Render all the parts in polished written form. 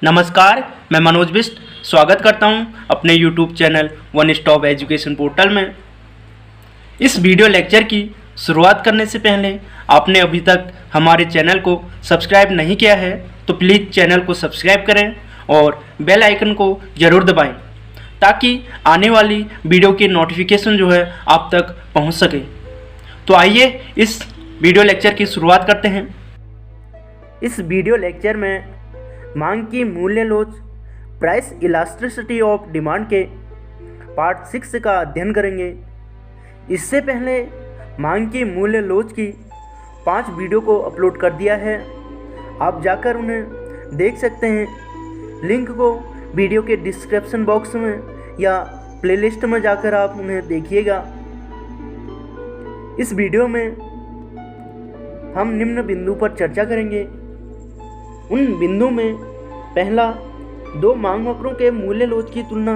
नमस्कार, मैं मनोज बिष्ट स्वागत करता हूं अपने YouTube channel one stop education portal में। इस वीडियो लेक्चर की शुरुआत करने से पहले आपने अभी तक हमारे चैनल को सब्सक्राइब नहीं किया है तो प्लीज़ चैनल को सब्सक्राइब करें और बेल आइकन को ज़रूर दबाएं ताकि आने वाली वीडियो की नोटिफिकेशन जो है आप तक पहुंच सके। तो आइए इस वीडियो लेक्चर की शुरुआत करते हैं। इस वीडियो लेक्चर में मांग की मूल्य लोच प्राइस इलास्टिसिटी ऑफ डिमांड के पार्ट 6 का अध्ययन करेंगे। इससे पहले मांग की मूल्य लोच की 5 वीडियो को अपलोड कर दिया है, आप जाकर उन्हें देख सकते हैं। लिंक को वीडियो के डिस्क्रिप्शन बॉक्स में या प्लेलिस्ट में जाकर आप उन्हें देखिएगा। इस वीडियो में हम निम्न बिंदु पर चर्चा करेंगे। उन बिंदु में पहला, दो मांग वक्रों के मूल्य लोच की तुलना,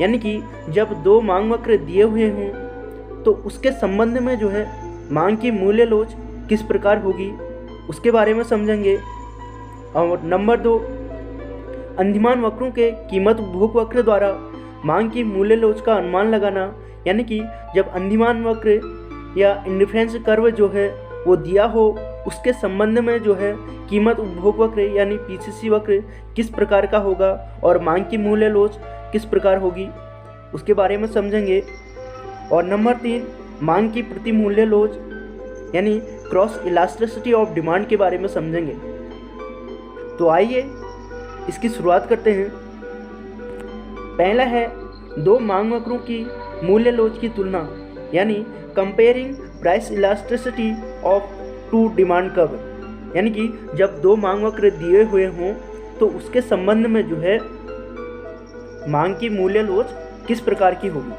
यानी कि जब दो मांग वक्र दिए हुए हों तो उसके संबंध में जो है मांग की मूल्य लोच किस प्रकार होगी उसके बारे में समझेंगे। और नंबर 2, अंधिमान वक्रों के कीमत उपभोग वक्र द्वारा मांग की मूल्य लोच का अनुमान लगाना, यानी कि जब अंधिमान वक्र या इंडिफरेंस कर्व जो है वो दिया हो उसके संबंध में जो है कीमत उपभोग वक्र यानी पीसीसी वक्र किस प्रकार का होगा और मांग की मूल्य लोच किस प्रकार होगी उसके बारे में समझेंगे। और नंबर 3, मांग की प्रति मूल्य लोच यानी क्रॉस इलास्टिसिटी ऑफ डिमांड के बारे में समझेंगे। तो आइए इसकी शुरुआत करते हैं। पहला है दो मांग वक्रों की मूल्य लोच की तुलना, यानी comparing price elasticity of two demand curve, यानी कि जब दो मांग वक्र दिए हुए हों तो उसके संबंध में जो है मांग की मूल्य लोच किस प्रकार की होगी।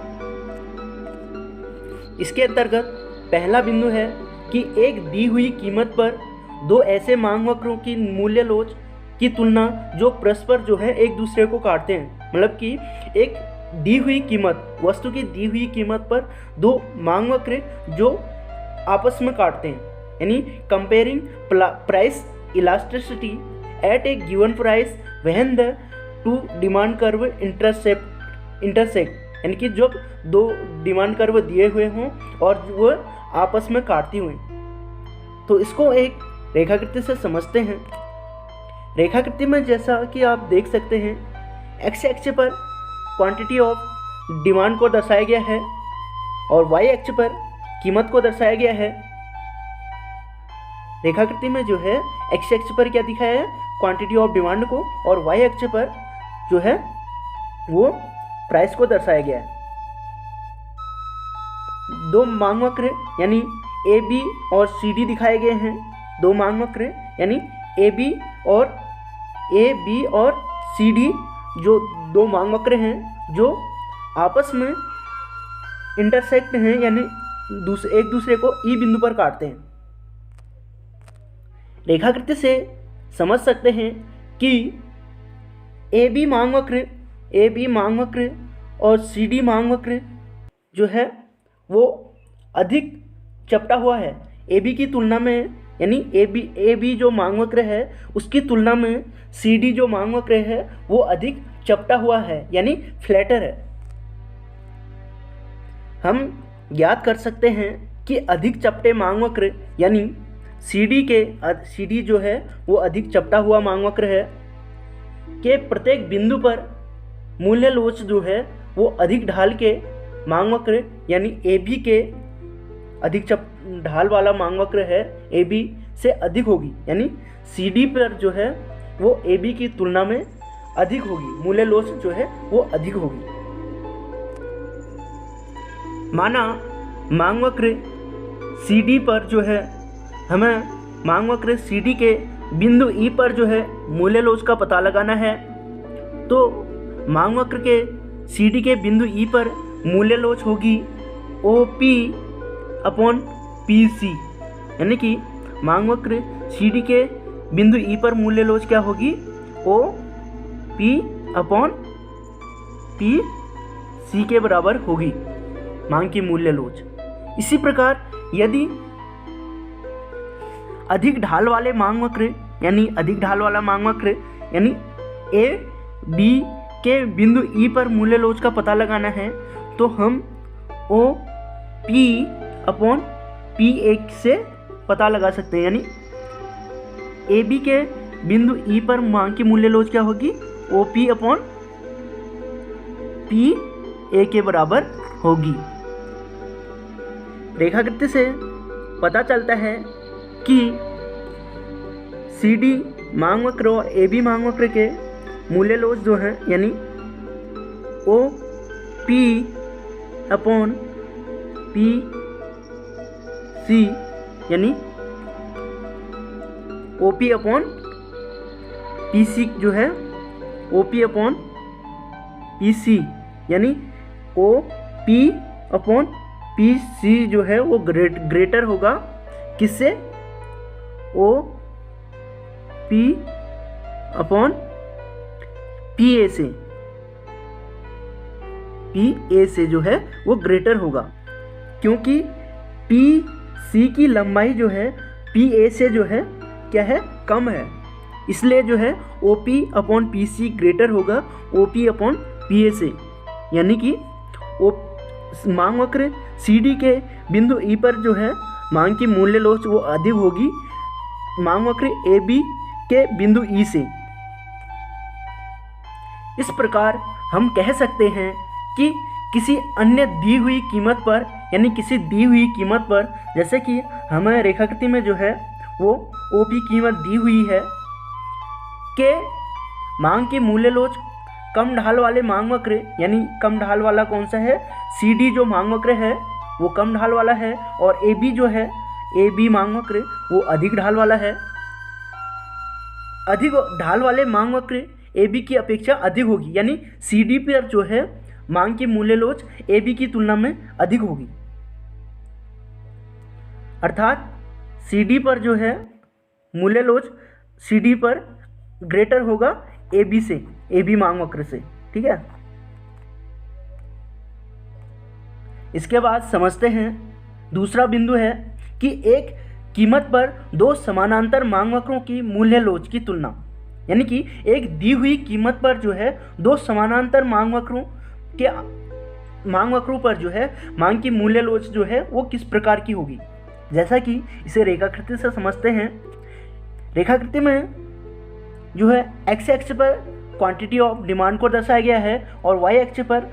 इसके अंतर्गत पहला बिंदु है कि एक दी हुई कीमत पर दो ऐसे मांग वक्रों की मूल्य लोच की तुलना जो परस्पर जो है एक दूसरे को काटते हैं। मतलब कि एक दी हुई कीमत, वस्तु की दी हुई कीमत पर दो मांग वक्र जो आपस में काटते हैं, यानी comparing price elasticity at a given price when the two demand curve intersect, यानी कि जब दो डिमांड कर्व दिए हुए हों और वो आपस में काटती हुई। तो इसको एक रेखाकृति से समझते हैं। रेखाकृति में जैसा कि आप देख सकते हैं, एक्स अक्ष पर क्वांटिटी ऑफ डिमांड को दर्शाया गया है और वाई अक्ष पर कीमत को दर्शाया गया है। रेखाकृति में जो है एक्स अक्ष पर क्या दिखाया है, क्वांटिटी ऑफ डिमांड को, और वाई अक्ष पर जो है वो प्राइस को दर्शाया गया है। दो मांग वक्र यानी ए बी और सी डी दिखाए गए हैं। दो मांग वक्र यानी ए बी और सी डी जो दो मांग वक्र हैं जो आपस में इंटरसेक्ट हैं, यानी एक दूसरे को ई बिंदु पर काटते हैं। रेखाकृति से समझ सकते हैं कि ए बी मांग वक्र और सी डी मांग वक्र जो है वो अधिक चपटा हुआ है ए बी की तुलना में, यानी ए बी जो मांग वक्र है उसकी तुलना में सी डी जो मांग वक्र है वो अधिक चपटा हुआ है, यानी फ्लैटर है। हम ज्ञात कर सकते हैं कि अधिक चपटे मांग वक्र यानी सी डी जो है वो अधिक चपटा हुआ मांग वक्र है के प्रत्येक बिंदु पर मूल्य लोच जो है वो अधिक ढाल के मांग वक्र यानी ए बी के अधिक ढाल वाला मांग वक्र है ए बी से अधिक होगी, यानी सी डी पर जो है वो ए बी की तुलना में अधिक होगी, मूल्य लोच जो है वो अधिक होगी। माना मांग वक्र सी डी पर जो है हमें मांग वक्र सी डी के बिंदु ई पर जो है मूल्य लोच का पता लगाना है। तो मांग वक्र के सी डी के बिंदु ई पर मूल्य लोच होगी O P upon P C, यानी कि मांग वक्र सी डी के बिंदु ई पर मूल्य लोच क्या होगी, O P upon P C के बराबर होगी मांग की मूल्य लोच। इसी प्रकार यदि अधिक ढाल वाले मांग वक्र यानी ए बी के बिंदु ई पर मूल्य लोच का पता लगाना है तो हम O P upon P A से पता लगा सकते हैं, यानी ए बी के बिंदु ई पर मांग की मूल्य लोच क्या होगी, O P upon P A के बराबर होगी। रेखाकृति से पता चलता है कि सी डी मांग वक्र और ए बी मांग वक्र के मूल्य लोच जो है यानी O P upon P C यानी O P upon P C जो है O P upon P C यानी O P upon P C जो है वो ग्रेटर होगा किससे, O P upon P A से, पी ए से जो है वो ग्रेटर होगा, क्योंकि पी सी की लंबाई जो है पी ए से जो है क्या है, कम है, इसलिए जो है O P upon P C greater होगा O P upon P A से, यानी कि ओ मांग वक्र सी डी के बिंदु ई पर जो है मांग की मूल्य लोच वो अधिक होगी मांग वक्र ए बी के बिंदु ई से। इस प्रकार हम कह सकते हैं कि किसी अन्य दी हुई कीमत पर, यानी किसी दी हुई कीमत पर, जैसे कि हमें रेखाकृति में जो है वो ओ पी कीमत दी हुई है के मांग की मूल्य लोच कम ढाल वाले मांग वक्र, यानी कम ढाल वाला कौन सा है, सी डी जो मांग वक्र है वो कम ढाल वाला है, और ए बी जो है ए बी मांग वक्र वो अधिक ढाल वाला है। अधिक ढाल वाले मांग वक्र ए बी की अपेक्षा अधिक होगी, यानी सी डी पर जो है मांग की मूल्य लोच ए बी की तुलना में अधिक होगी, अर्थात सी डी पर जो है मूल्य लोच सी डी पर ग्रेटर होगा ए बी से, ए बी मांग वक्र से। ठीक है, इसके बाद समझते हैं दूसरा बिंदु है कि एक कीमत पर दो समानांतर मांग वक्रों की मूल्य लोच की तुलना, यानी कि एक दी हुई कीमत पर जो है दो समानांतर मांग वक्रों पर जो है मांग की मूल्य लोच जो है वो किस प्रकार की होगी। जैसा कि इसे रेखाकृति से समझते हैं, रेखाकृति में जो है एक्स एक्स पर क्वांटिटी ऑफ डिमांड को दर्शाया गया है और वाई एक्स पर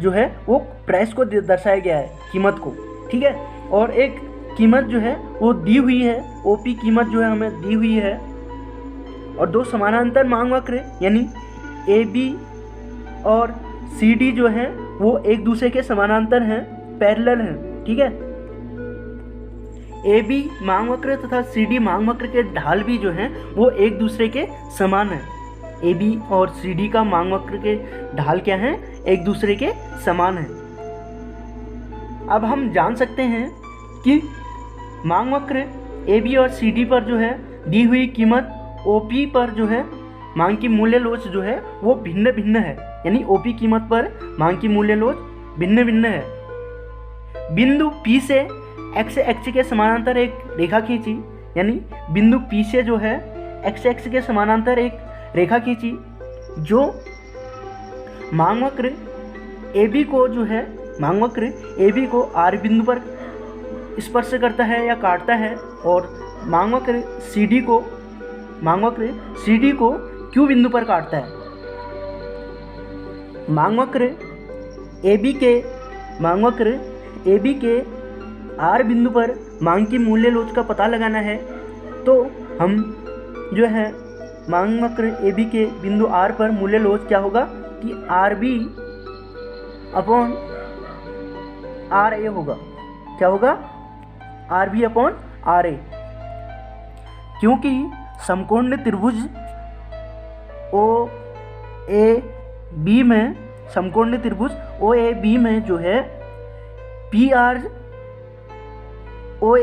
जो है वो प्राइस को दर्शाया गया है, कीमत को। ठीक है, और एक कीमत जो है वो दी हुई है, ओपी कीमत जो है हमें दी हुई है, और दो समानांतर मांग वक्र यानी ए बी और सी डी जो है वो एक दूसरे के समानांतर हैं, पैरेलल हैं। ठीक है, ए बी मांग वक्र तथा सी डी मांग वक्र के ढाल भी जो हैं वो एक दूसरे के समान हैं। ए बी और सी डी का मांग वक्र के ढाल क्या हैं, एक दूसरे के समान हैं। अब हम जान सकते हैं कि मांग वक्र ए बी और सी डी पर जो है दी हुई कीमत ओ पी पर जो है मांग की मूल्य लोच जो है वो भिन्न भिन्न है, यानी ओ पी कीमत पर मांग की मूल्य लोच भिन्न भिन्न है। बिंदु पी से एक्स एक्स के समानांतर एक रेखा खींची, यानी बिंदु पी से जो है एक्स एक्स के समानांतर एक रेखा खींची जो मांग वक्र ए बी को जो है मांग वक्र ए बी को आर बिंदु पर स्पर्श करता है या काटता है, और मांग वक्र सी डी को क्यू बिंदु पर काटता है। मांग वक्र ए बी के आर बिंदु पर मांग की मूल्य लोच का पता लगाना है तो हम जो है मांग वक्र ए बी के बिंदु आर पर मूल्य लोच क्या होगा कि आर बी अपॉन आर ए होगा। क्या होगा, आर बी अपॉन आर ए, क्योंकि समकोण त्रिभुज ओ ए बी में, समकोण त्रिभुज ओ ए बी में जो है P R O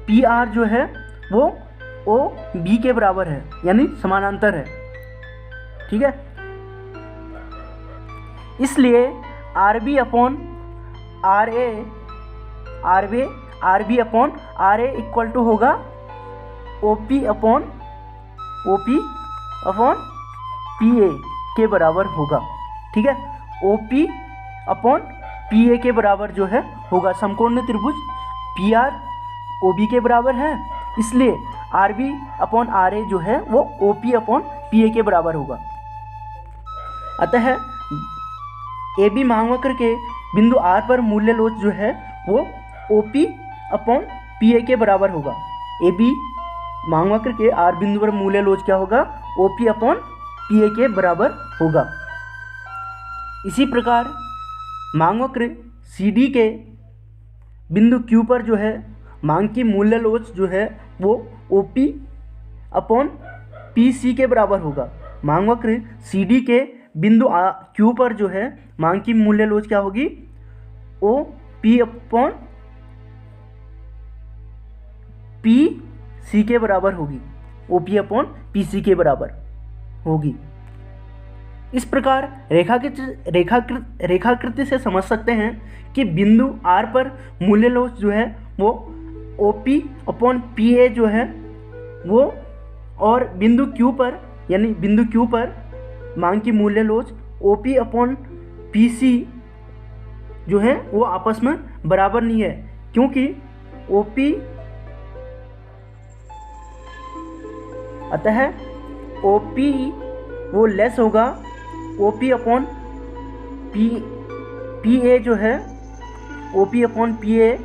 P R जो है वो ओ बी के बराबर है, यानी समानांतर है। ठीक है, इसलिए R B upon R B upon R A equal to होगा O P upon P A के बराबर होगा। ठीक है, O P upon P A के बराबर जो है होगा। समकोण त्रिभुज पी आर ओ बी के बराबर है, इसलिए R B upon R A जो है वो O P upon P A के बराबर होगा। अतः ए बी महावक्र के बिंदु आर पर मूल्य लोच जो है वो O P upon P A के बराबर होगा। ए बी महावक्र के आर बिंदु पर मूल्य लोच क्या होगा, O P upon P A के बराबर होगा। इसी प्रकार महावक्र सी डी के बिंदु क्यू पर जो है मांग की मूल्य लोच जो है वो O P upon P C के बराबर होगा। महावक्र सी डी के बिंदु क्यू पर जो है मांग की मूल्य लोच क्या होगी, O P upon P C के बराबर होगी, O P upon P C के बराबर होगी। इस प्रकार रेखाकृति से समझ सकते हैं कि बिंदु आर पर मूल्य लोच जो है वो O P upon P A जो है वो, और बिंदु क्यू पर यानी बिंदु क्यू पर मांग की मूल्य लोच O P upon P C जो है वो आपस में बराबर नहीं है, क्योंकि ओ पी अतः ओ पी वो लेस होगा O P upon P A जो है O P upon P A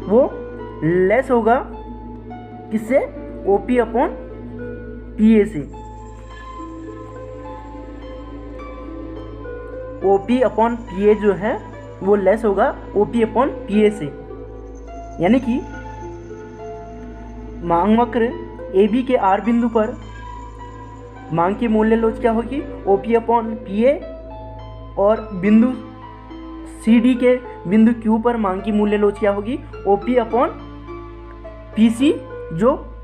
वो लेस होगा किससे, O P upon P A से। O P upon P A जो है वो लेस होगा O P upon P A से, यानी कि मांग वक्र ए बी के आर बिंदु पर मांग की मूल्य लोच क्या होगी, O P upon P A, और बिंदु सी डी के बिंदु क्यू पर मांग की मूल्य लोच क्या होगी, O P upon P C, जो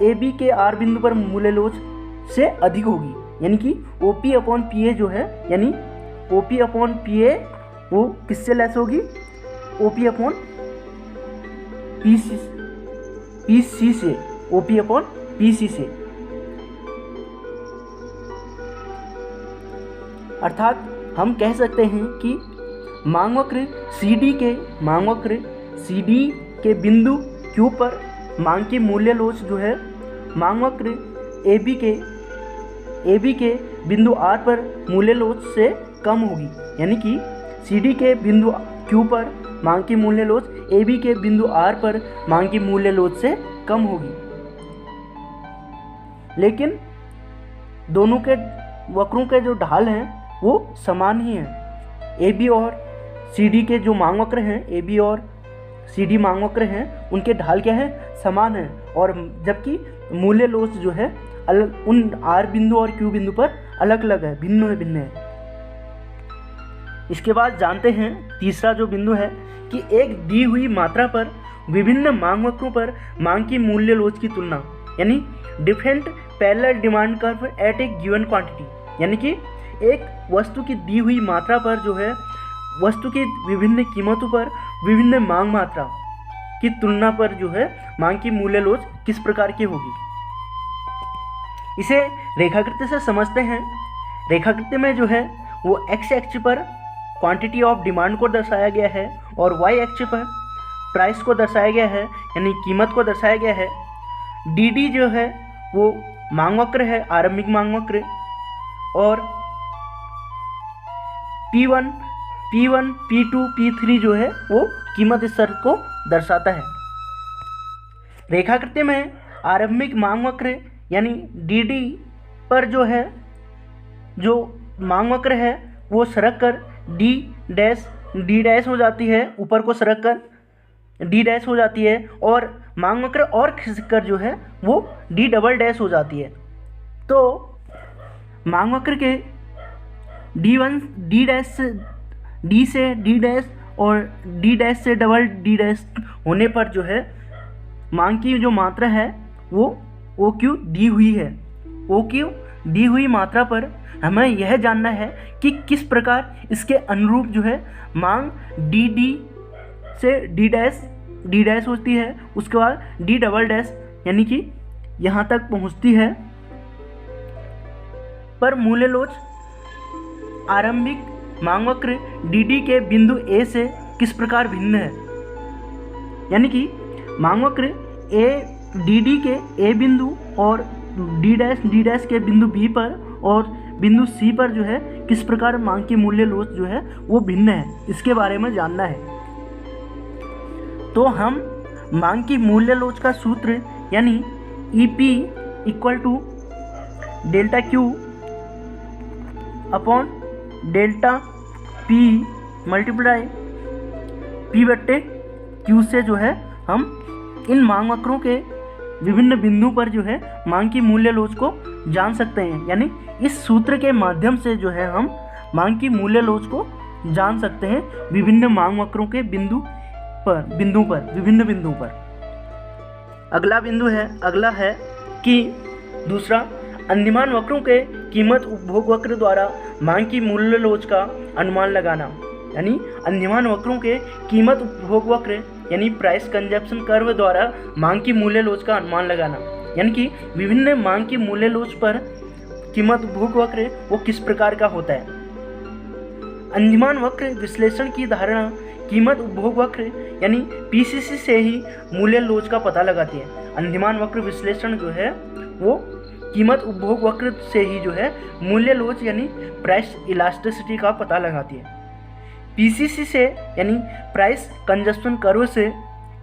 ए बी के आर बिंदु पर मूल्य लोच से अधिक होगी, यानी कि O P upon P A जो है, यानी O P upon P A वो किससे लेस होगी, O P upon P C से, O P upon P C से। अर्थात हम कह सकते हैं कि मांग वक्र सी डी के बिंदु क्यू पर मांग की मूल्य लोच जो है मांग वक्र ए बी के बिंदु आर पर मूल्य लोच से कम होगी, यानी कि सी डी के बिंदु क्यू पर मांग की मूल्य लोच ए बी के बिंदु आर पर मांग की मूल्य लोच से कम होगी। लेकिन दोनों के वक्रों के जो ढाल हैं वो समान ही हैं। ए बी और सी डी के जो मांग वक्र हैं, ए बी और सी डी मांग वक्र हैं, उनके ढाल क्या है, समान है, और जबकि मूल्य लोच जो है अलग उन आर बिंदु और क्यू बिंदु पर अलग अलग है, भिन्न है। इसके बाद जानते हैं तीसरा जो बिंदु है कि एक दी हुई मात्रा पर विभिन्न मांग वक्रों पर मांग की मूल्य लोच की तुलना, यानी different parallel demand curve at a given quantity, यानी कि एक वस्तु की दी हुई मात्रा पर जो है वस्तु की विभिन्न कीमतों पर विभिन्न मांग मात्रा की तुलना पर जो है मांग की मूल्य लोच किस प्रकार की होगी, इसे रेखाकृति से समझते हैं। रेखाकृति में जो है वो एक्स अक्ष पर क्वांटिटी ऑफ डिमांड को दर्शाया गया है और वाई अक्ष पर प्राइस को दर्शाया गया है, यानी कीमत को दर्शाया गया है। डी डी जो है वो मांग वक्र है, आरंभिक मांग वक्र, और P1, P2, P3 जो है वो कीमत स्तर को दर्शाता है। रेखाकृति में आरंभिक मांग वक्र यानी DD पर जो है जो मांग वक्र है वो सरक कर D डैश हो जाती है, ऊपर को सरक कर D डैश हो जाती है, और मांग वक्र और खिसक कर जो है वो D डबल डैश हो जाती है। तो मांग वक्र के D से D डैश और D डैश से डबल D डैश होने पर जो है मांग की जो मात्रा है वो OQ दी हुई है। OQ दी हुई मात्रा पर हमें यह जानना है कि किस प्रकार इसके अनुरूप जो है मांग DD से D डैश होती है, उसके बाद D डबल डैश यानी कि यहाँ तक पहुँचती है। पर मूल्य लोच आरंभिक मांग वक्र डी के बिंदु ए से किस प्रकार भिन्न है। यानी कि मांग वक्र ए डी के ए बिंदु और डी डैश के बिंदु बी पर और बिंदु सी पर जो है किस प्रकार मांग की मूल्य लोच जो है वो भिन्न है, इसके बारे में जानना है। तो हम मांग की मूल्य लोच का सूत्र यानी EP equal to delta Q upon delta P multiply P/Q से जो है हम इन मांग वक्रों के विभिन्न बिंदु पर जो है मांग की मूल्य लोच को जान सकते हैं। यानी इस सूत्र के माध्यम से जो है हम मांग की मूल्य लोच को जान सकते हैं विभिन्न मांग वक्रों के विभिन्न बिंदु पर। अगला है कि दूसरा अंदिमान वक्रों के कीमत उपभोग वक्र द्वारा मांग की मूल्य लोच का अनुमान लगाना। यानी अंदिमान वक्रों के कीमत उपभोग वक्र यानी प्राइस कंजप्शन कर्व द्वारा मांग की मूल्य लोच का अनुमान लगाना। यानी कि विभिन्न मांग की मूल्य लोच पर कीमत उपभोग वक्र वो किस प्रकार का होता है। अंदिमान वक्र विश्लेषण की धारणा कीमत उपभोग वक्र यानी PCC से ही मूल्य लोच का पता लगाती है। अंदिमान वक्र विश्लेषण जो है वो कीमत उपभोग वक्र से ही जो है मूल्य लोच यानी प्राइस इलास्टिसिटी का पता लगाती है। PCC से यानी प्राइस कंजप्शन कर्व से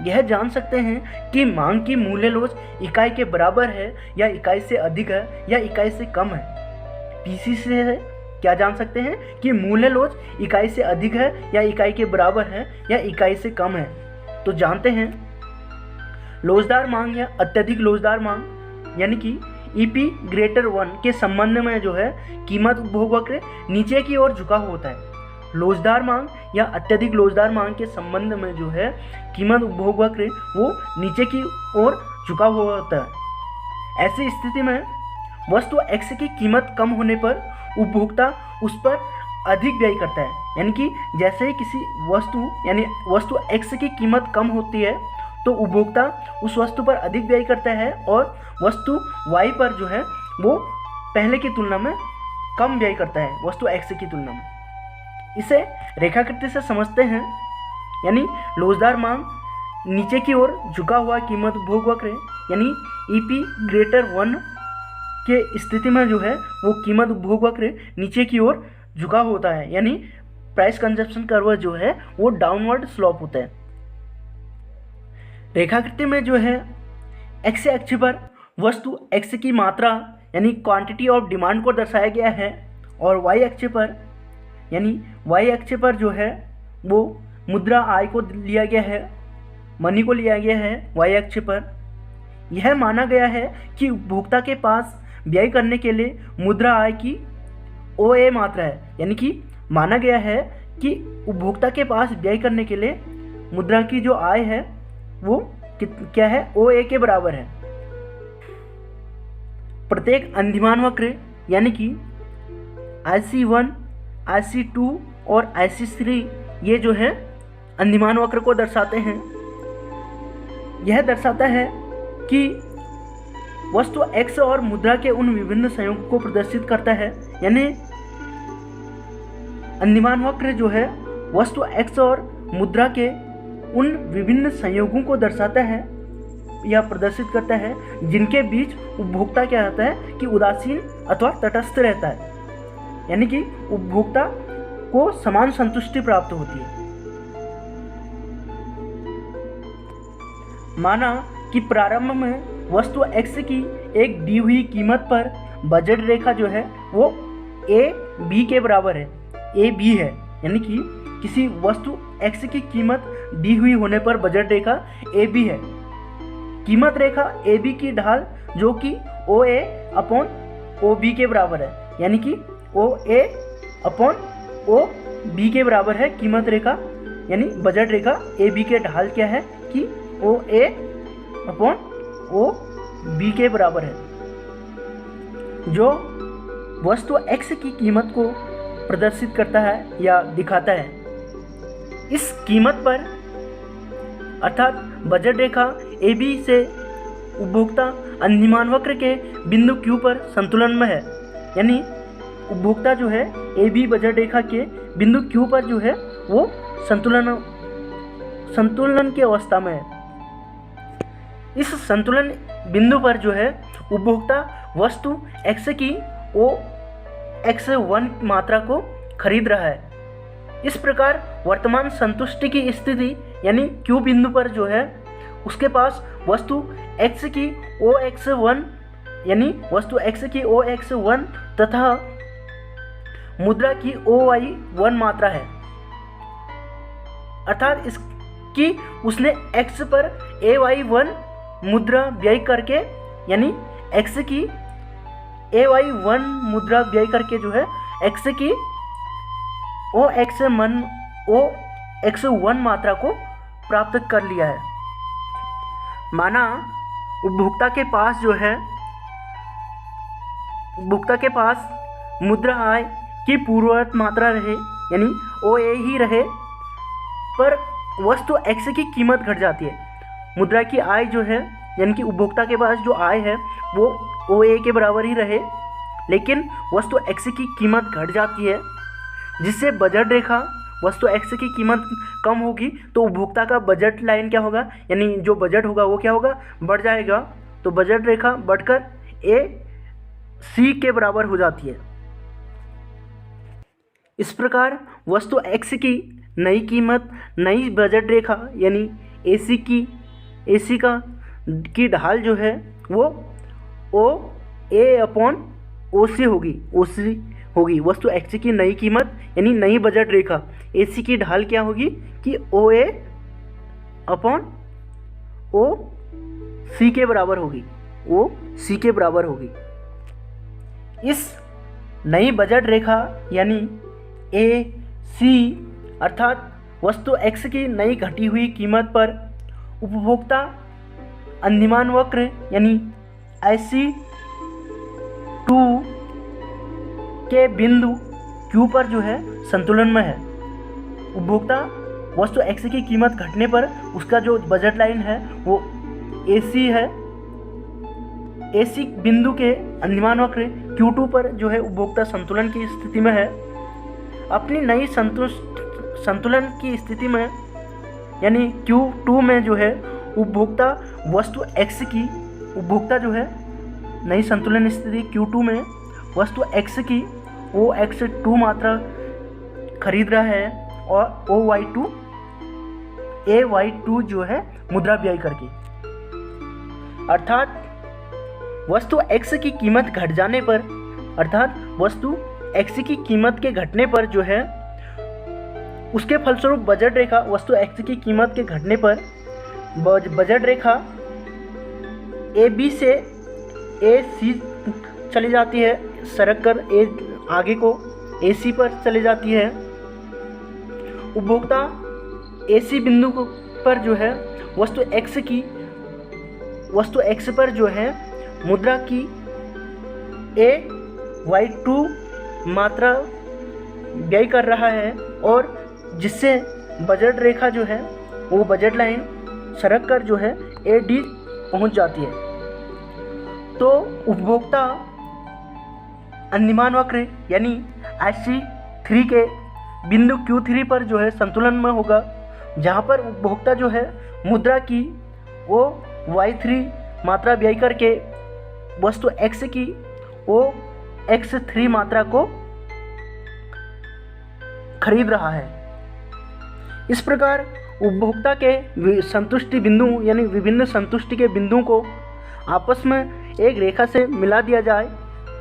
यह जान सकते हैं कि मांग की मूल्य लोच इकाई के बराबर है या इकाई से अधिक है या इकाई से कम है। PCC से क्या जान सकते हैं कि मूल्य लोच इकाई से अधिक है या इकाई के बराबर है या इकाई से कम है। तो जानते हैं लोचदार मांग या अत्यधिक लोचदार मांग यानी कि EP>1 के संबंध में जो है कीमत उपभोग वक्र नीचे की ओर झुका होता है। लोचदार मांग या अत्यधिक लोचदार मांग के संबंध में जो है कीमत उपभोग वक्र वो नीचे की ओर झुका हुआ होता है। ऐसी स्थिति में वस्तु X की कीमत कम होने पर उपभोक्ता उस पर अधिक व्यय करता है। यानी कि जैसे ही किसी वस्तु X की कीमत कम होती है तो उपभोक्ता उस वस्तु पर अधिक व्यय करता है और वस्तु Y पर जो है वो पहले की तुलना में कम व्यय करता है वस्तु X की तुलना में। इसे रेखाकृति से समझते हैं। यानी लोचदार मांग नीचे की ओर झुका हुआ कीमत उपभोग वक्र यानी EP>1 के स्थिति में जो है वो कीमत उपभोग वक्र नीचे की ओर झुका होता है। यानी प्राइस कंजप्शन कर्व जो है वो डाउनवर्ड स्लोप होता है। रेखाकृति में जो है एक्स अक्ष पर वस्तु X की मात्रा यानी क्वांटिटी ऑफ डिमांड को दर्शाया गया है और Y अक्ष पर यानी Y अक्ष पर जो है वो मुद्रा आय को लिया गया है, मनी को लिया गया है। Y अक्ष पर यह माना गया है कि उपभोक्ता के पास व्यय करने के लिए मुद्रा आय की OA मात्रा है। यानी कि माना गया है कि उपभोक्ता के पास व्यय करने के लिए मुद्रा की जो आय है वो क्या है, OA के बराबर है। प्रत्येक अंदिमान वक्र यानी कि IC1, IC2 और IC3 ये जो है अंदिमान वक्र को दर्शाते हैं। यह दर्शाता है कि वस्तु X और मुद्रा के उन विभिन्न संयोगों को प्रदर्शित करता है। यानी अंदिमान वक्र जो है वस्तु X और मुद्रा के उन विभिन्न संयोगों को दर्शाता है या प्रदर्शित करता है जिनके बीच उपभोक्ता क्या रहता है कि उदासीन अथवा तटस्थ रहता है। यानी कि उपभोक्ता को समान संतुष्टि प्राप्त होती है। माना कि प्रारंभ में वस्तु X की एक दी हुई कीमत पर बजट रेखा जो है वो AB के बराबर है, AB है। यानी कि किसी वस्तु X की कीमत दी हुई होने पर बजट रेखा AB है। कीमत रेखा AB की ढाल जो कि OA/OB के बराबर है। यानी कि OA/OB के बराबर है कीमत रेखा यानी बजट रेखा AB के ढाल क्या है कि OA/OB के बराबर है, जो वस्तु X की कीमत को प्रदर्शित करता है या दिखाता है। इस कीमत पर अर्थात बजट रेखा AB से उपभोक्ता अंदिमान वक्र के बिंदु Q पर संतुलन में है। यानी उपभोक्ता जो है ए बी बजट रेखा के बिंदु क्यू पर जो है वो संतुलन की अवस्था में है। इस संतुलन बिंदु पर जो है उपभोक्ता वस्तु x की OX1 मात्रा को खरीद रहा है। इस प्रकार वर्तमान संतुष्टि की स्थिति यानी Q बिंदु पर जो है उसके पास वस्तु x की OX1 यानी वस्तु x की OX1 तथा मुद्रा की OY1 मात्रा है, अर्थात इसकी उसने x पर AY1 मुद्रा व्यय करके यानी x की AY1 मुद्रा व्यय करके जो है x की OX1 मात्रा को प्राप्त कर लिया है। माना उपभोक्ता के पास मुद्रा आय की पूर्ववर्त मात्रा रहे यानी OA ही रहे, पर वस्तु x की कीमत घट जाती है। मुद्रा की आय जो है यानी कि उपभोक्ता के पास जो आय है वो OA के बराबर ही रहे, लेकिन वस्तु x की कीमत घट जाती है, जिससे बजट रेखा वस्तु x की कीमत कम होगी तो उपभोक्ता का बजट लाइन क्या होगा यानी जो बजट होगा वो क्या होगा, बढ़ जाएगा। तो बजट रेखा बढ़कर AC के बराबर हो जाती है। इस प्रकार वस्तु x की नई कीमत नई बजट रेखा यानी AC की ढाल जो है वो OA/OC होगी। वस्तु x की नई कीमत यानी नई बजट रेखा AC की ढाल क्या होगी कि OA/OC के बराबर होगी। इस नई बजट रेखा यानी AC अर्थात वस्तु x की नई घटी हुई कीमत पर उपभोक्ता अंतिमान वक्र यानी IC2 के बिंदु Q पर जो है संतुलन में है। उपभोक्ता वस्तु x की कीमत घटने पर उसका जो बजट लाइन है वो AC है। AC बिंदु के अंतिमान वक्र Q2 पर जो है उपभोक्ता संतुलन की स्थिति में है। अपनी नई संतुलन की स्थिति में यानी Q2 में जो है उपभोक्ता जो है नई संतुलन स्थिति Q2 में वस्तु x की OX2 मात्रा खरीद रहा है और AY2 जो है मुद्रा व्यय करके, अर्थात वस्तु x की कीमत घट जाने पर वस्तु x की कीमत के घटने पर जो है उसके फलस्वरूप बजट रेखा वस्तु x की कीमत के घटने पर बजट रेखा AB से AC चली जाती है, सरक कर आगे को AC पर चली जाती है। उपभोक्ता AC बिंदु पर जो है वस्तु x पर जो है मुद्रा की AY2 मात्रा व्यय कर रहा है और जिससे बजट रेखा जो है वो बजट लाइन सरक कर जो है AD पहुंच जाती है। तो उपभोक्ता अंतिमान वक्र यानी IC3 के बिंदु Q3 पर जो है संतुलन में होगा, जहां पर उपभोक्ता जो है मुद्रा की OY3 मात्रा व्यय करके वस्तु x की OX3 मात्रा को खरीद रहा है। इस प्रकार उपभोक्ता के संतुष्टि बिंदु यानी विभिन्न संतुष्टि के बिंदुओं को आपस में एक रेखा से मिला दिया जाए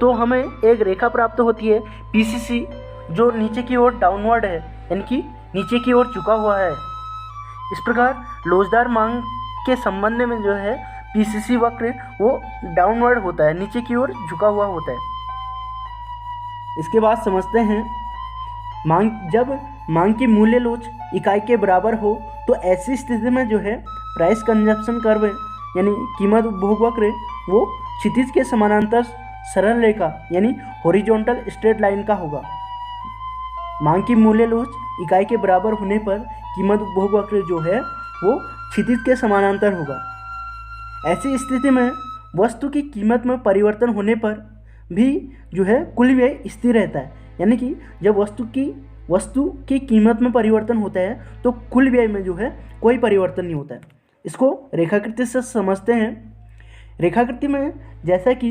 तो हमें एक रेखा प्राप्त होती है PCC, जो नीचे की ओर डाउनवर्ड है यानी कि नीचे की ओर झुका हुआ है। इस प्रकार लोचदार मांग के संबंध में जो है PCC वक्र वो डाउनवर्ड होता है, नीचे की ओर झुका हुआ होता है। इसके बाद समझते हैं जब मांग की मूल्य लोच इकाई के बराबर हो तो ऐसी स्थिति में जो है प्राइस कंजप्शन कर्व यानी कीमत उपभोग वक्र वो क्षितिज के समानांतर सरल रेखा यानी हॉरिजॉन्टल स्ट्रेट लाइन का होगा। मांग की मूल्य लोच इकाई के बराबर होने पर कीमत उपभोग वक्र जो है वो क्षितिज के समानांतर होगा। ऐसी स्थिति में वस्तु की कीमत में परिवर्तन होने पर भी जो है कुल व्यय स्थिर रहता है। यानी कि जब वस्तु की कीमत में परिवर्तन होता है तो कुल व्यय में जो है कोई परिवर्तन नहीं होता है। इसको रेखाकृति से समझते हैं। रेखाकृति में जैसा कि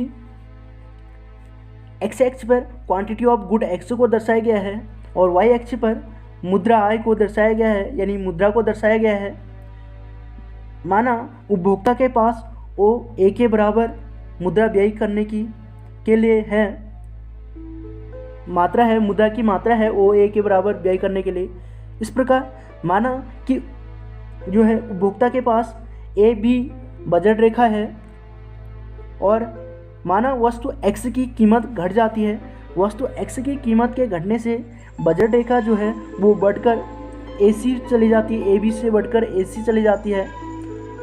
एक्स एक्स पर क्वांटिटी ऑफ गुड एक्स को दर्शाया गया है और वाई एक्स पर मुद्रा आय को दर्शाया गया है, यानी मुद्रा को दर्शाया गया है। माना उपभोक्ता के पास ओ ए के बराबर मुद्रा व्यय करने के लिए है, मात्रा है, मुद्रा की मात्रा है ओ ए के बराबर व्यय करने के लिए। इस प्रकार माना कि जो है उपभोक्ता के पास ए बी बजट रेखा है और माना वस्तु एक्स की कीमत घट जाती है। वस्तु एक्स की कीमत के घटने से बजट रेखा जो है वो बढ़कर ए सी चली जाती है, ए बी से बढ़कर ए सी चली जाती है।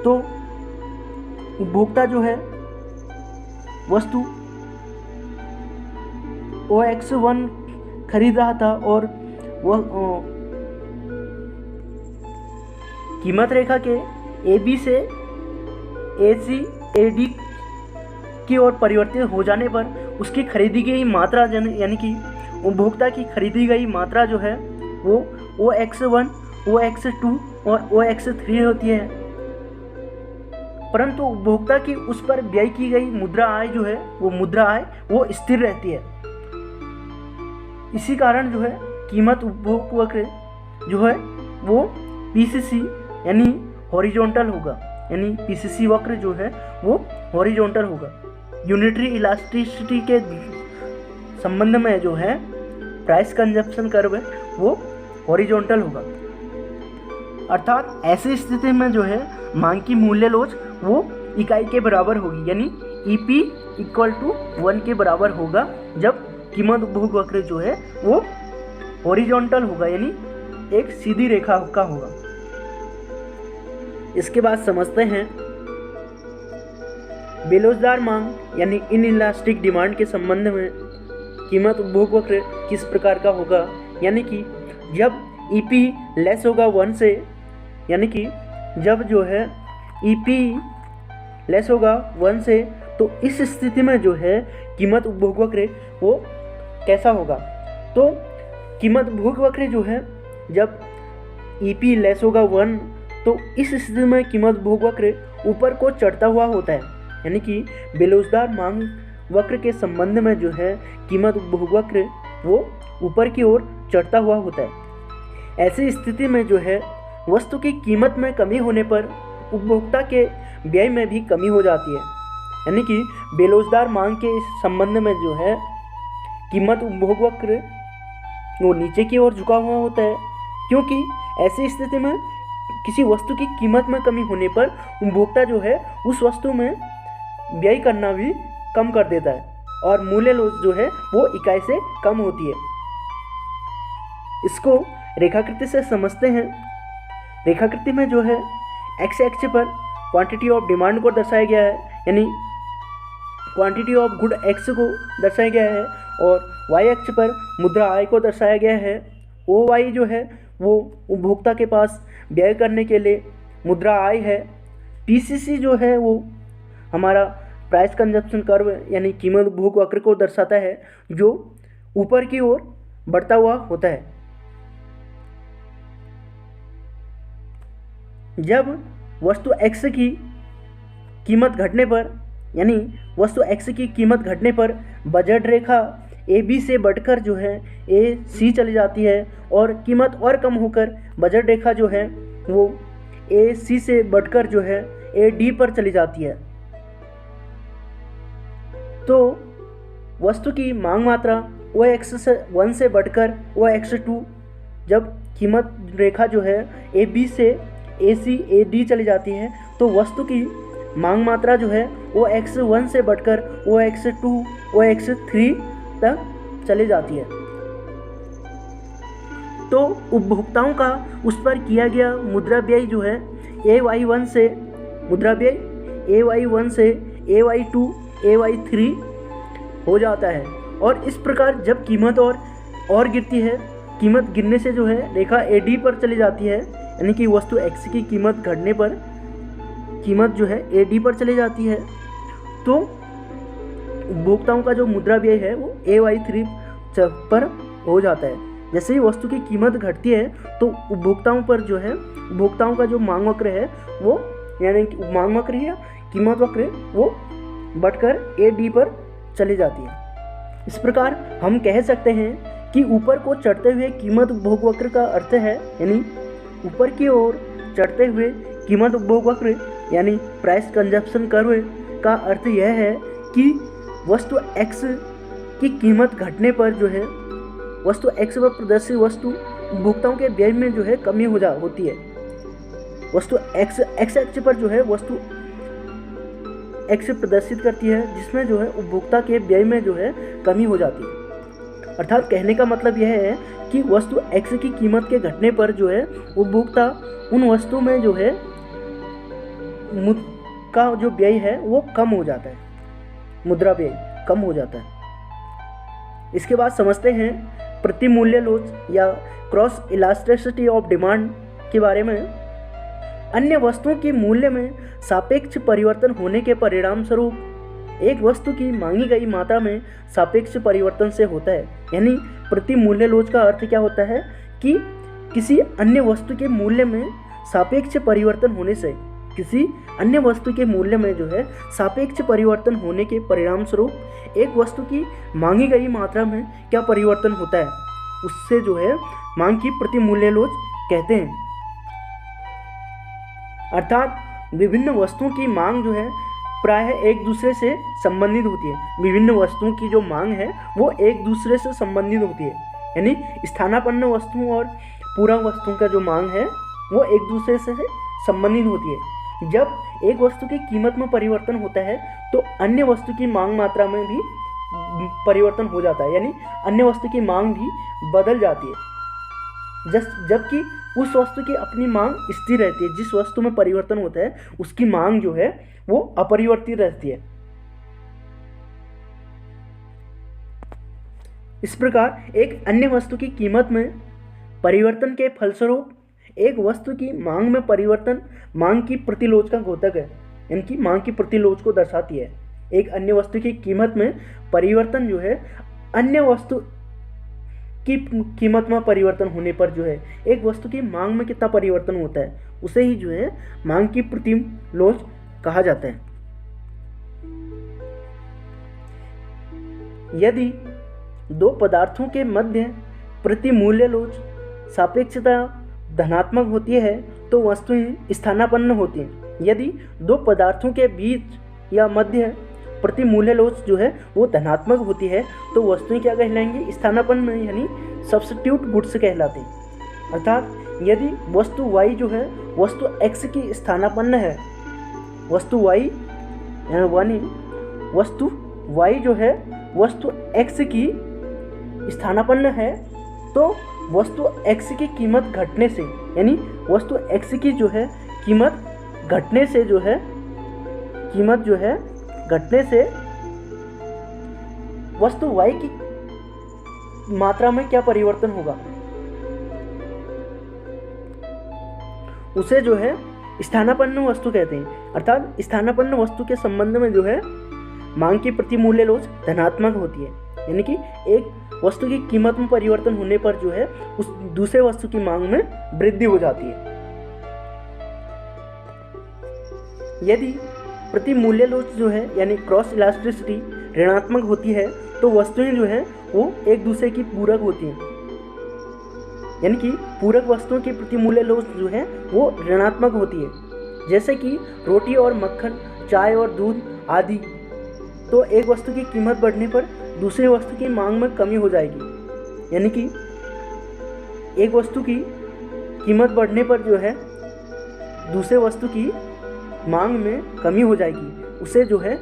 तो उपभोक्ता जो है वस्तु OX1 खरीद रहा था और वह कीमत रेखा के AB से AC AD की ओर परिवर्तित हो जाने पर उसकी खरीदी गई मात्रा यानी कि उपभोक्ता की खरीदी गई मात्रा जो है वो OX1, OX2 और OX3 होती है। परंतु उपभोक्ता की उस पर व्यय की गई मुद्रा आय जो है वो मुद्रा आय वो स्थिर रहती है। इसी कारण जो है कीमत उपभोग वक्र जो है वो PCC यानी हॉरिजॉन्टल होगा, यानी PCC वक्र जो है वो हॉरिजॉन्टल होगा। यूनिटरी इलास्टिसिटी के संबंध में जो है प्राइस कंजप्शन कर्व है वो हॉरिजॉन्टल होगा। अर्थात ऐसी स्थिति में जो है मांग की मूल्य लोच वो इकाई के बराबर होगी, यानी EP = 1 के बराबर होगा जब कीमत उपभोग वक्र जो है वो हॉरिजॉन्टल होगा, यानी एक सीधी रेखा का होगा। इसके बाद समझते हैं बेलोजदार मांग यानी इनइलास्टिक डिमांड के संबंध में कीमत उपभोग वक्र किस प्रकार का होगा। यानी कि जब EP लेस होगा 1 से, यानी कि जब जो है EP लेस होगा 1 से, तो इस स्थिति में जो है कीमत उपभोग वक्र वो कैसा होगा। तो कीमत उपभोग वक्र जो है जब EP लेस होगा 1, तो इस स्थिति में कीमत उपभोग वक्र ऊपर को चढ़ता हुआ होता है, यानी कि बेलोजदार मांग वक्र के संबंध में जो है कीमत उपभोग वक्र वो ऊपर की ओर चढ़ता हुआ होता है। ऐसी स्थिति में जो है वस्तु की कीमत में कमी होने पर उपभोक्ता के व्यय में भी कमी हो जाती है, यानी कि बेलोजदार मांग के संबंध में जो है कीमत उपभोग वक्र वो नीचे की ओर झुका हुआ होता है, क्योंकि ऐसी स्थिति में किसी वस्तु की कीमत में कमी होने पर उपभोक्ता जो है उस वस्तु में व्यय करना भी कम कर देता है और मूल्य लोच जो है वो इकाई से कम होती है। इसको रेखाकृति से समझते हैं। रेखाकृति में जो है एक्स एक्स पर क्वांटिटी ऑफ डिमांड को दर्शाया गया है, यानी क्वांटिटी ऑफ गुड एक्स को दर्शाया गया है, और वाई एक्स पर मुद्रा आय को दर्शाया गया है। ओ वाई जो है वो उपभोक्ता के पास व्यय करने के लिए मुद्रा आय है। PCC जो है वो हमारा प्राइस कंजप्शन कर्व यानी कीमत उपभोग वक्र को दर्शाता है, जो ऊपर की ओर बढ़ता हुआ होता है। जब वस्तु X की कीमत घटने पर, यानी वस्तु X की कीमत घटने पर बजट रेखा AB से बढ़कर जो है AC चली जाती है और कीमत और कम होकर बजट रेखा जो है वो AC से बढ़कर जो है AD पर चली जाती है। तो वस्तु की मांग मात्रा OX1 से बढ़कर OX2, जब कीमत रेखा जो है AB से AC AD चली जाती है तो वस्तु की मांग मात्रा जो है OX1 से बढ़कर OX2 OX3 तक चली जाती है। तो उपभोक्ताओं का उस पर किया गया मुद्रा व्यय जो है AY1 से मुद्रा व्यय AY1 से AY2 AY3 हो जाता है। और इस प्रकार जब कीमत और गिरती है, कीमत गिरने से जो है रेखा AD पर चली जाती है, यानी कि वस्तु X की कीमत घटने पर कीमत जो है AD पर चली जाती है। तो उपभोक्ताओं का जो मुद्रा व्यय है वो AY3 पर हो जाता है। जैसे ही वस्तु की कीमत घटती है तो उपभोक्ताओं पर जो है उपभोक्ताओं का जो मांग वक्र है वो यानी कि मांग वक्र या कीमत वक्र वो बढ़कर AD पर चली जाती है। इस प्रकार हम कह सकते हैं कि ऊपर को चढ़ते हुए कीमत उपभोग वक्र का अर्थ है यानी ऊपर की ओर चढ़ते हुए कीमत उपभोग वक्र यानी प्राइस कंजप्शन कर्व का अर्थ यह है कि वस्तु X की कीमत घटने पर जो है वस्तु X पर प्रदर्शित वस्तु उपभोक्ताओं के व्यय में जो है कमी होती है। वस्तु X एक्स पर जो है वस्तु X प्रदर्शित करती है जिसमें जो है उपभोक्ता के व्यय में जो है कमी हो जाती है। अर्थात कहने का मतलब यह है कि वस्तु X की कीमत के घटने पर जो है उपभोक्ता उन वस्तुओं में जो है का जो व्यय है वो कम हो जाता है, मुद्रा व्यय कम हो जाता है। इसके बाद समझते हैं प्रति मूल्य लोच या क्रॉस इलास्टिसिटी ऑफ डिमांड के बारे में। अन्य वस्तुओं की मूल्य में सापेक्ष परिवर्तन होने के परिणाम स्वरूप एक वस्तु की मांगी गई मात्रा में सापेक्ष परिवर्तन से होता है। यानी प्रति मूल्य लोच का अर्थ क्या होता है कि किसी अन्य वस्तु के मूल्य में सापेक्ष परिवर्तन होने से, किसी अन्य वस्तु के मूल्य में जो है सापेक्ष परिवर्तन होने के परिणाम स्वरूप एक वस्तु की मांगी गई मात्रा में क्या परिवर्तन होता है, उससे जो है मांग की प्रति मूल्य लोच कहते हैं। अर्थात विभिन्न वस्तुओं की मांग जो है प्रायः एक दूसरे से संबंधित होती है। विभिन्न वस्तुओं की जो मांग है वो एक दूसरे से संबंधित होती है। यानी स्थानापन्न वस्तुओं और पूरक वस्तुओं का जो मांग है वो एक दूसरे से संबंधित होती है। जब एक वस्तु की कीमत में परिवर्तन होता है तो अन्य वस्तु की मांग मात्रा में भी परिवर्तन हो जाता है, यानी अन्य वस्तु की मांग भी बदल जाती है। जबकि उस वस्तु की अपनी मांग स्थिर रहती है। जिस वस्तु में परिवर्तन होता है उसकी मांग जो है वो अपरिवर्तित रहती है। इस प्रकार एक अन्य वस्तु की कीमत में परिवर्तन के फलस्वरूप एक वस्तु की मांग में परिवर्तन मांग की प्रतिलोच का घोतक है, इनकी मांग की प्रतिलोच को दर्शाती है। एक अन्य वस्तु की कीमत में परिवर्तन जो है अन्य वस्तु की कीमत में परिवर्तन होने पर जो है एक वस्तु की मांग में कितना परिवर्तन होता है उसे ही जो है मांग की प्रतिलोच कहा जाता है। यदि दो पदार्थों के मध्य प्रति मूल्य लोच सापेक्षता धनात्मक होती है तो वस्तुएं स्थानापन्न होती हैं। यदि दो पदार्थों के बीच या मध्य प्रति मूल्य लोच जो है वो धनात्मक होती है तो वस्तुएं क्या कहलाएंगी, स्थानापन्न, यानी सब्स्टिट्यूट गुड्स कहलाती हैं। अर्थात यदि वस्तु Y जो है वस्तु X की स्थानापन्न है, वस्तु Y यानी वस्तु Y जो है वस्तु X की स्थानापन्न है तो वस्तु X की कीमत घटने से, यानी वस्तु X की जो है कीमत घटने से जो है कीमत जो है घटने से वस्तु Y की मात्रा में क्या परिवर्तन होगा, उसे जो है स्थानापन्न वस्तु कहते हैं। अर्थात स्थानापन्न वस्तु के संबंध में जो है मांग की प्रति मूल्य लोच धनात्मक होती है। यानी कि एक वस्तु की कीमत में परिवर्तन होने पर जो है उस दूसरे वस्तु की मांग में वृद्धि हो जाती है। यदि प्रति मूल्य लोच जो है यानी क्रॉस इलास्टिसिटी ऋणात्मक होती है तो वस्तुएं जो है वो एक दूसरे की पूरक होती हैं। यानी कि पूरक वस्तुओं की प्रति मूल्य लोच जो है वो ऋणात्मक होती है। जैसे कि रोटी और मक्खन, चाय और दूध आदि। तो एक वस्तु की कीमत बढ़ने पर दूसरी वस्तु की मांग में कमी हो जाएगी। यानी कि एक वस्तु की कीमत बढ़ने पर जो है दूसरे वस्तु की मांग में कमी हो जाएगी, उसे जो है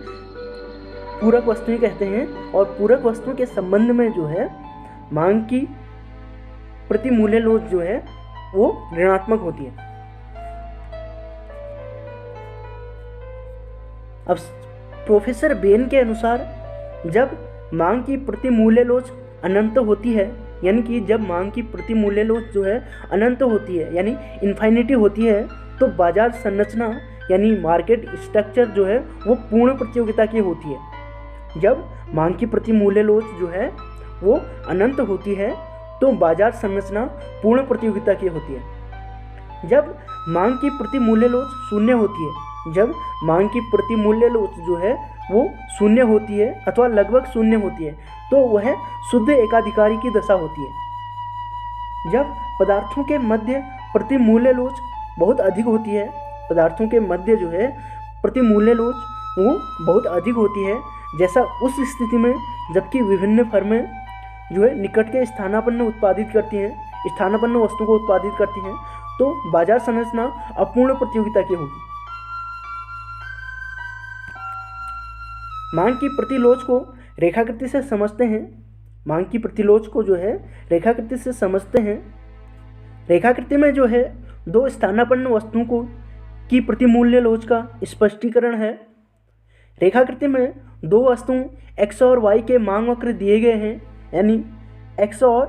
पूरक वस्तुएं कहते हैं। और पूरक वस्तुओं के संबंध में जो है मांग की प्रति मूल्य लोच जो है वो ऋणात्मक होती है। अब प्रोफेसर बेन के अनुसार जब मांग की प्रति मूल्य लोच अनंत होती है, यानी कि जब मांग की प्रति मूल्य लोच जो है अनंत होती है यानी इन्फिनिटी होती है तो बाजार संरचना यानी मार्केट स्ट्रक्चर जो है वो पूर्ण प्रतियोगिता की होती है। जब मांग की प्रति मूल्य लोच जो है वो अनंत होती है तो बाजार संरचना पूर्ण प्रतियोगिता की होती है। जब मांग की प्रति मूल्य लोच शून्य होती है, जब मांग की प्रति मूल्य लोच जो है वो शून्य होती है अथवा लगभग शून्य होती है तो वह शुद्ध एकाधिकारी की दशा होती है। जब पदार्थों के मध्य प्रति मूल्य लोच बहुत अधिक होती है, पदार्थों के मध्य जो है प्रति मूल्य लोच वो बहुत अधिक होती है, जैसा उस स्थिति में जबकि विभिन्न फर्में जो है निकट के स्थानापन्न उत्पादित करती हैं, स्थानापन्न वस्तु को उत्पादित करती हैं, तो बाजार संरचना अपूर्ण प्रतियोगिता की होगी। मांग की प्रतिलोच को रेखाकृति से समझते हैं। मांग की प्रतिलोच को जो है रेखाकृति से समझते हैं। रेखाकृति में जो है दो स्थानापन्न वस्तुओं को की प्रतिमूल्य लोच का स्पष्टीकरण है। रेखाकृति में दो वस्तुओं x और y के मांग वक्र दिए गए हैं, यानी x और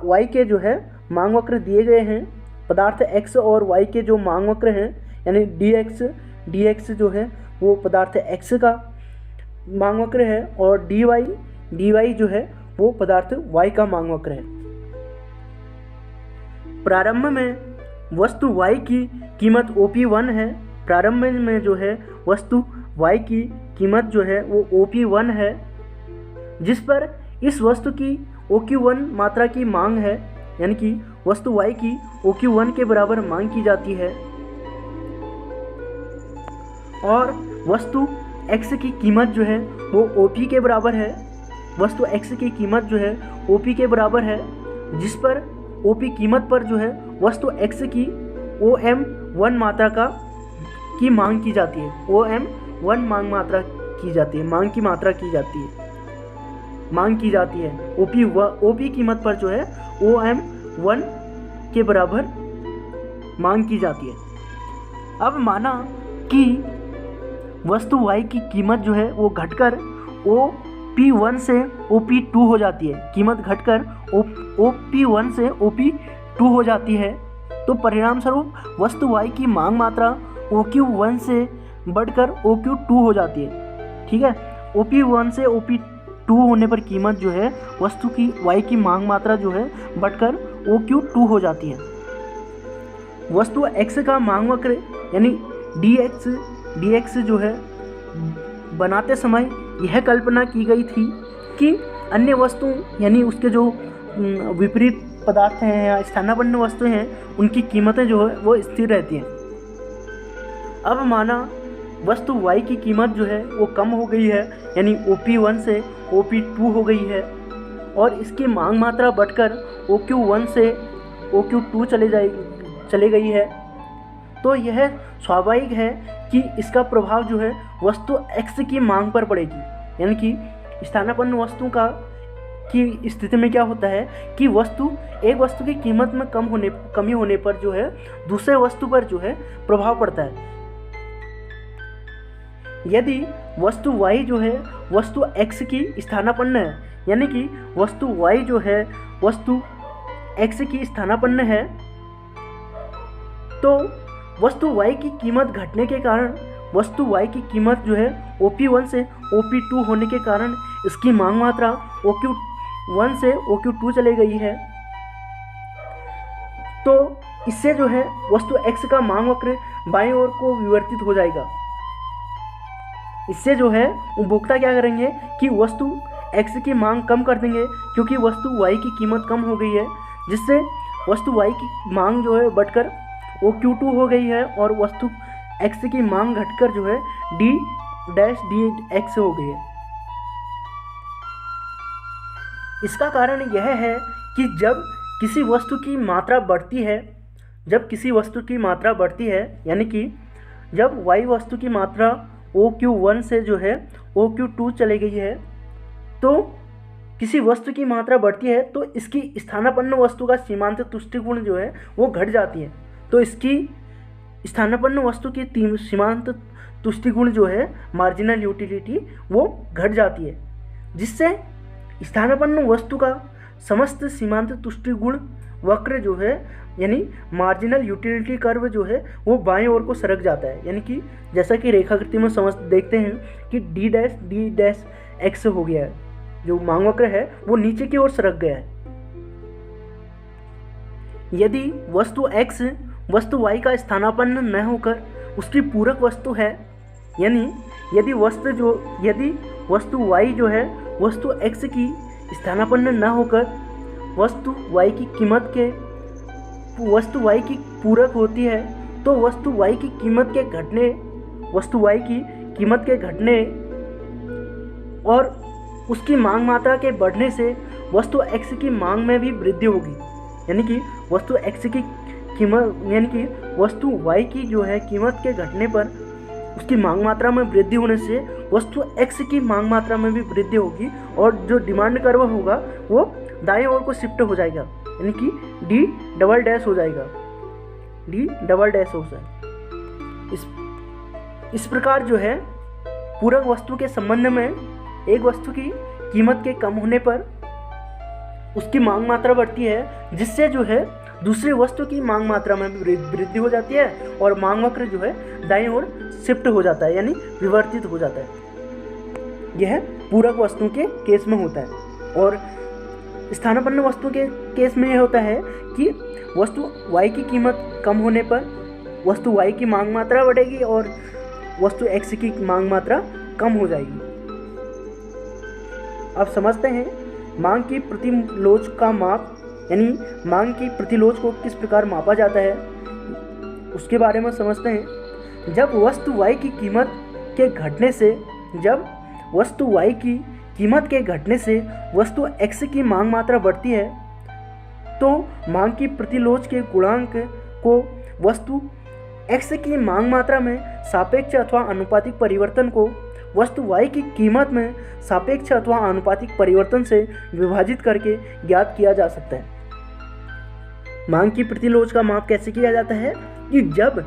y के जो है मांग वक्र दिए गए हैं। पदार्थ x और y के जो मांग वक्र हैं यानी dx जो है वो पदार्थ x का मांग वक्र है और dy जो है वो पदार्थ y का मांग वक्र है। प्रारंभ में वस्तु y की कीमत OP1 है। प्रारंभ में जो है वस्तु y की कीमत जो है वो OP1 है, जिस पर इस वस्तु की OQ1 मात्रा की मांग है, यानी कि वस्तु y की OQ1 के बराबर मांग की जाती है और वस्तु x की कीमत जो है वो OP के बराबर है। वस्तु x की कीमत जो है OP के बराबर है, जिस पर OP कीमत पर जो है वस्तु x की OM1 मात्रा की मांग की जाती है। OM1 मांग की जाती है। OP कीमत पर जो है OM1 के बराबर मांग की जाती है। अब माना कि वस्तु y की कीमत जो है वो घटकर OP1 से OP2 हो जाती है। कीमत घटकर OP1 से OP2 हो जाती है, तो परिणाम स्वरूप वस्तु y की मांग मात्रा OQ1 से बढ़कर OQ2 हो जाती है। ठीक है, OP1 से OP2 होने पर कीमत जो है वस्तु की y की मांग मात्रा जो है बढ़कर OQ2 हो जाती है। वस्तु x का मांग वक्र यानी dx जो है बनाते समय यह कल्पना की गई थी कि अन्य वस्तु यानी उसके जो विपरीत पदार्थ हैं या स्थानापन्न वस्तुएं हैं उनकी कीमतें जो है वो स्थिर रहती हैं। अब माना वस्तु y की कीमत जो है वो कम हो गई है, यानी OP1 से OP2 हो गई है और इसकी मांग मात्रा बढ़कर OQ1 से OQ2 चले गई है, तो यह स्वाभाविक है कि इसका प्रभाव जो है वस्तु x की मांग पर पड़ेगी। यानी कि स्थानापन्न वस्तु की स्थिति में क्या होता है कि एक वस्तु की कीमत में कमी होने पर जो है दूसरे वस्तु पर जो है प्रभाव पड़ता है। यदि वस्तु y जो है वस्तु x की स्थानापन्न है, यानी कि वस्तु y जो है वस्तु x की स्थानापन्न है, तो वस्तु y की कीमत घटने के कारण वस्तु y की कीमत जो है OP1 से OP2 होने के कारण इसकी मांग मात्रा OQ1 से OQ2 चली गई है। तो इससे जो है वस्तु x का मांग वक्र बाईं ओर को विवर्तित हो जाएगा। इससे जो है उपभोक्ता क्या करेंगे कि वस्तु x की मांग कम कर देंगे, क्योंकि वस्तु y की कीमत कम हो गई है, जिससे वस्तु y की मांग जो है बढ़कर OQ2 हो गई है और वस्तु x की मांग घटकर जो है dx हो गई है। इसका कारण यह है कि जब किसी वस्तु की मात्रा बढ़ती है, यानी कि जब y वस्तु की मात्रा OQ1 से जो है OQ2 चली गई है, तो किसी वस्तु की मात्रा बढ़ती है तो इसकी स्थानापन्न वस्तु का सीमांत तुष्टि गुण जो है वो घट जाती है। तो इसकी स्थानापन्न वस्तु की सीमांत तुष्टि गुण जो है मार्जिनल यूटिलिटी वो घट जाती है, जिससे स्थानापन्न वस्तु का समस्त सीमांत तुष्टि गुण वक्र जो है यानी मार्जिनल यूटिलिटी कर्व जो है वो बाएं ओर को सरक जाता है। यानी कि जैसा कि रेखाकृति में देखते हैं कि d x हो गया है, जो मांग वक्र है वो नीचे की ओर सरक गया है। यदि वस्तु x वस्तु y का स्थानापन्न न होकर उसकी पूरक वस्तु है, यानी यदि वस्तु y जो है वस्तु x की स्थानापन्न न होकर वस्तु y की पूरक होती है, तो वस्तु y की कीमत के घटने और उसकी मांग मात्रा के बढ़ने से वस्तु x की मांग में भी वृद्धि होगी। यानी कि वस्तु x की कीमत यानी कि वस्तु y की जो है कीमत के घटने पर उसकी मांग मात्रा में वृद्धि होने से वस्तु x की मांग मात्रा में भी वृद्धि होगी, और जो डिमांड कर्व होगा वो दाएं ओर को शिफ्ट हो जाएगा, यानी कि D" हो जाएगा, D" हो जाएगा। इस प्रकार जो है पूरक वस्तु के संबंध में एक वस्तु की कीमत के कम होने पर उसकी मांग मात्रा बढ़ती है, जिससे जो है दूसरे वस्तु की मांग मात्रा में भी वृद्धि हो जाती है और मांग वक्र जो है दाईं ओर शिफ्ट हो जाता है, यानी विवर्तित हो जाता है। यह पूरक वस्तु के केस में होता है। और स्थानापन्न वस्तु के केस में यह होता है कि वस्तु y की कीमत कम होने पर वस्तु y की मांग मात्रा बढ़ेगी और वस्तु x की मांग मात्रा कम हो जाएगी। अब समझते हैं मांग की प्रतिलोच का माप, यानी मांग की प्रतिलोच को किस प्रकार मापा जाता है उसके बारे में समझते हैं। जब वस्तु y की कीमत के घटने से वस्तु x की मांग मात्रा बढ़ती है, तो मांग की प्रतिलोच के गुणांक को वस्तु x की मांग मात्रा में सापेक्ष अथवा आनुपातिक परिवर्तन को वस्तु y की कीमत में सापेक्ष अथवा आनुपातिक परिवर्तन से विभाजित करके ज्ञात किया जा सकता है। मांग की प्रतिलोच का माप कैसे किया जाता है कि जब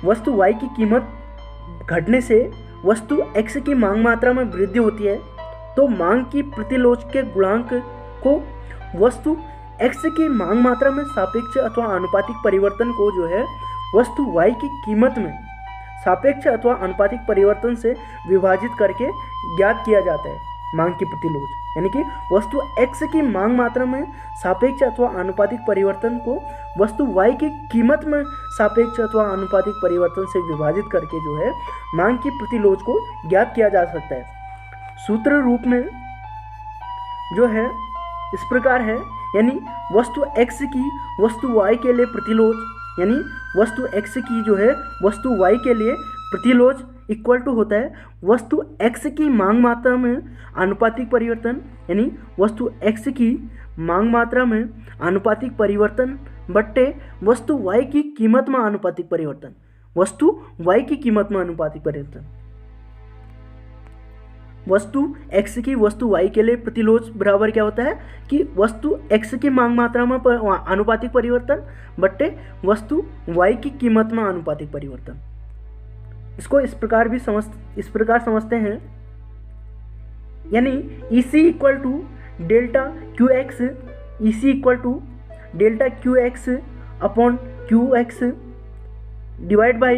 वस्तु y की कीमत घटने से वस्तु x की मांग मात्रा में वृद्धि होती है, तो मांग की प्रतिलोच के गुणांक को वस्तु x की मांग मात्रा में सापेक्ष अथवा आनुपातिक परिवर्तन को जो है वस्तु y की कीमत में सापेक्ष अथवा आनुपातिक परिवर्तन से विभाजित करके ज्ञात किया जाता है। मांग की प्रतिलोच यानी कि वस्तु x की मांग मात्रा में सापेक्ष अथवा आनुपातिक परिवर्तन को वस्तु y की कीमत में सापेक्ष अथवा आनुपातिक परिवर्तन से विभाजित करके जो है मांग की प्रतिलोच को ज्ञात किया जा सकता है। सूत्र रूप में जो है इस प्रकार है, यानी वस्तु x की वस्तु y के लिए प्रतिलोच, यानी वस्तु x की जो है वस्तु y के लिए प्रतिलोच इक्वल टू होता है वस्तु x की मांग मात्रा में आनुपातिक परिवर्तन, यानी वस्तु x की मांग मात्रा में आनुपातिक परिवर्तन बट्टे वस्तु y की कीमत में आनुपातिक परिवर्तन, वस्तु y की कीमत में आनुपातिक परिवर्तन। वस्तु x की वस्तु y के लिए प्रतिलोच बराबर क्या होता है कि वस्तु x की मांग मात्रा में आनुपातिक परिवर्तन बट्टे वस्तु y की कीमत में आनुपातिक परिवर्तन। इसको इस प्रकार समझते हैं, यानी EC equal to delta Q X upon Q X divide by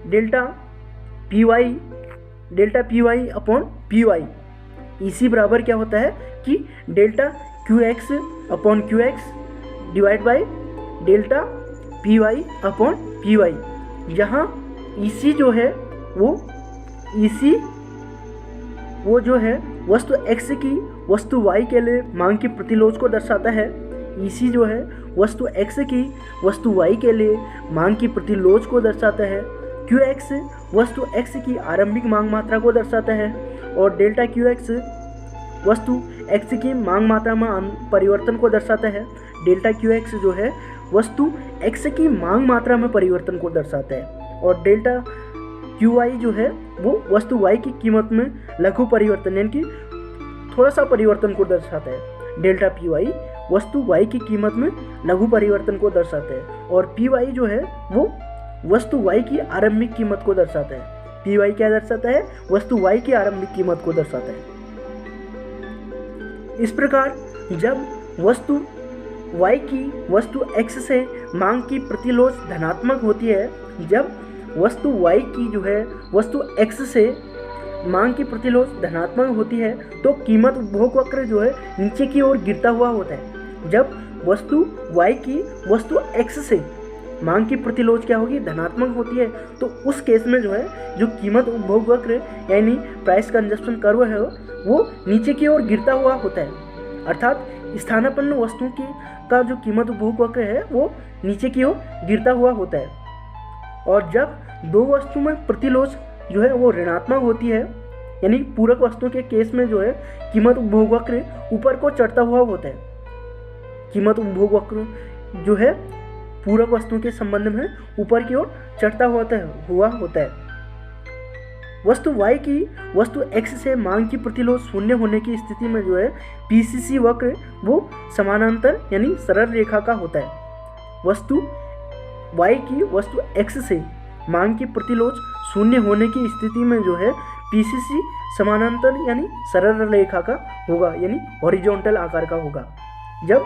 delta P Y upon P Y. EC बराबर क्या होता है कि delta Q X upon Q X divide by delta P Y upon P Y. यहाँ EC जो है वो जो है वस्तु x की वस्तु y के लिए मांग की प्रतिलोच को दर्शाता है। EC जो है वस्तु x की वस्तु y के लिए मांग की प्रतिलोच को दर्शाता है। QX वस्तु x की आरंभिक मांग मात्रा को दर्शाता है और डेल्टा QX वस्तु x की मांग मात्रा में परिवर्तन को दर्शाता है। डेल्टा QX जो है वस्तु x की मांग मात्रा में परिवर्तन को दर्शाता है और डेल्टा QY जो है वो वस्तु y की कीमत में लघु परिवर्तन यानी कि थोड़ा सा परिवर्तन को दर्शाता है। डेल्टा PY वस्तु y की कीमत में लघु परिवर्तन को दर्शाता है और PY जो है वो वस्तु y की आरंभिक कीमत को दर्शाता है। PY क्या दर्शाता है? वस्तु y की आरंभिक कीमत को दर्शाता है। इस प्रकार जब वस्तु y की वस्तु x से मांग की प्रतिलोच धनात्मक होती है, जब वस्तु y की जो है वस्तु x से मांग की प्रतिलोच धनात्मक होती है तो कीमत उपभोग वक्र जो है नीचे की ओर गिरता हुआ होता है। जब वस्तु y की वस्तु x से मांग की प्रतिलोच क्या होगी, धनात्मक होती है, तो उस केस में जो है जो कीमत उपभोग वक्र यानी प्राइस कंजप्शन कर्व है वो नीचे की ओर गिरता हुआ होता है। अर्थात स्थानापन्न वस्तुओं की का जो कीमत उपभोग वक्र है वो नीचे की ओर गिरता हुआ होता है। और जब दो वस्तु में प्रतिलोच जो है वो ऋणात्मक होती है, यानी पूरक वस्तुओं के केस में जो है कीमत उपभोग वक्र ऊपर को चढ़ता हुआ होता है। कीमत उपभोग वक्र जो है पूरक वस्तुओं के संबंध में ऊपर की ओर चढ़ता हुआ होता है। वस्तु y की वस्तु x से मांग की प्रतिलोच शून्य होने की स्थिति में जो है पीसीसी वक्र वो समानांतर यानी सरल रेखा का होता है। वस्तु y की वस्तु x से मांग की प्रतिलोच शून्य होने की स्थिति में जो है पीसीसी समानांतर यानी सरल रेखा का होगा, यानी हॉरिजॉन्टल आकार का होगा, जब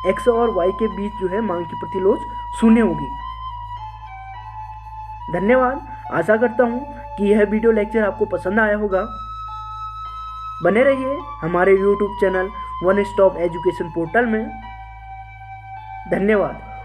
x और y के बीच जो है मांग की प्रतिलोच शून्य होगी। धन्यवाद। आशा करता हूँ कि यह वीडियो लेक्चर आपको पसंद आया होगा। बने रहिए हमारे YouTube channel one stop education portal में। धन्यवाद।